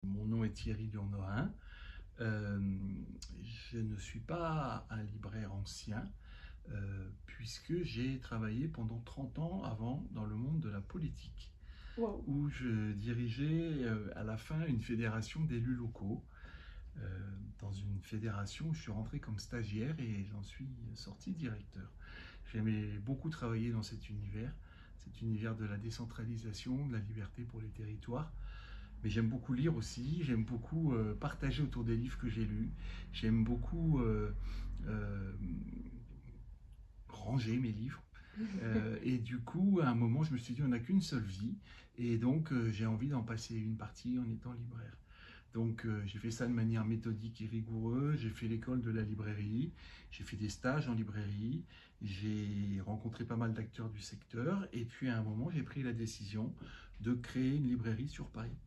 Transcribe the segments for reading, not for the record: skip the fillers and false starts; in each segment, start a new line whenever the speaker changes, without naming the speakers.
Mon nom est Thierry Durnohin. Euh, je ne suis pas un libraire ancien, puisque j'ai travaillé pendant 30 ans avant dans le monde de la politique,
Wow.
où je dirigeais à la fin une fédération d'élus locaux. Dans une fédération où je suis rentré comme stagiaire et j'en suis sorti directeur. J'aimais beaucoup travailler dans cet univers de la décentralisation, de la liberté pour les territoires. Mais j'aime beaucoup lire aussi, j'aime beaucoup partager autour des livres que j'ai lus, j'aime beaucoup euh, ranger mes livres. Et du coup, à un moment, je me suis dit, on n'a qu'une seule vie, et donc j'ai envie d'en passer une partie en étant libraire. Donc j'ai fait ça de manière méthodique et rigoureuse, j'ai fait l'école de la librairie, j'ai fait des stages en librairie, j'ai rencontré pas mal d'acteurs du secteur, et puis à un moment, j'ai pris la décision de créer une librairie sur Paris.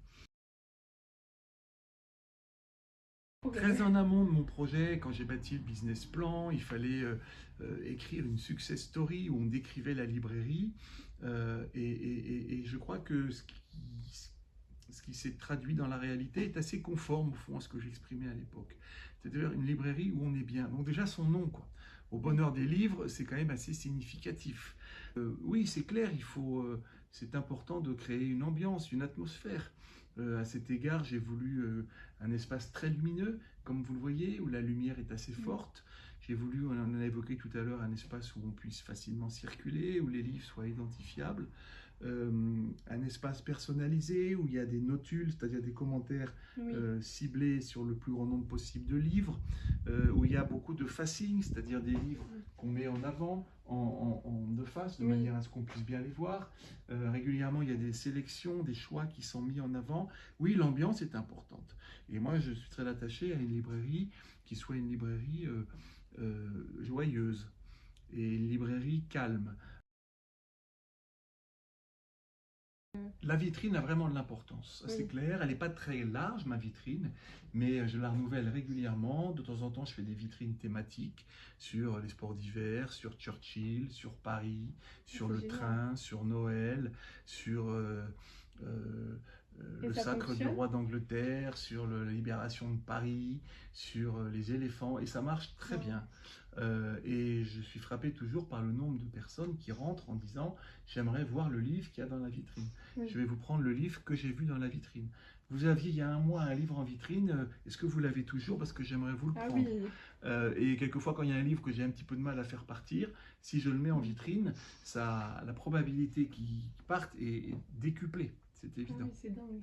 Ok.
Très en amont de mon projet, quand j'ai bâti le business plan, il fallait écrire une success story où on décrivait la librairie. Et je crois que ce qui s'est traduit dans la réalité est assez conforme au fond à ce que j'exprimais à l'époque. C'est-à-dire une librairie où on est bien. Donc déjà son nom, quoi. Au bonheur des livres, c'est quand même assez significatif. Oui, c'est clair, c'est important de créer une ambiance, une atmosphère. À cet égard, j'ai voulu un espace très lumineux, comme vous le voyez, où la lumière est assez forte. J'ai voulu, on en a évoqué tout à l'heure, un espace où on puisse facilement circuler, où les livres soient identifiables. Un espace personnalisé où il y a des notules, c'est-à-dire des commentaires
Oui.
ciblés sur le plus grand nombre possible de livres, où il y a beaucoup de facing, c'est-à-dire des livres qu'on met en avant, de face, de
Oui.
manière à ce qu'on puisse bien les voir. Régulièrement, il y a des sélections, des choix qui sont mis en avant. Oui, l'ambiance est importante. Et moi, je suis très attaché à une librairie qui soit une librairie joyeuse et une librairie calme. La vitrine a vraiment de l'importance, c'est
Oui.
clair. Elle n'est pas très large, ma vitrine, mais je la renouvelle régulièrement. De temps en temps, je fais des vitrines thématiques sur les sports d'hiver, sur Churchill, sur Paris, sur
C'est
le
génial.
train, sur Noël, sur
Et
le
ça
sacre du
fonctionne?
roi d'Angleterre, sur la libération de Paris, sur les éléphants, et ça marche très
Wow.
bien. Et je suis frappé toujours par le nombre de personnes qui rentrent en disant j'aimerais voir le livre qu'il y a dans la vitrine.
Oui.
Je vais vous prendre le livre que j'ai vu dans la vitrine. Vous aviez il y a un mois un livre en vitrine, est-ce que vous l'avez toujours? Parce que j'aimerais vous le
Ah
prendre.
oui.
Et quelquefois, quand il y a un livre que j'ai un petit peu de mal à faire partir, si je le mets en vitrine, la probabilité qu'il parte est décuplée. C'est
Ah
évident.
oui, c'est dingue.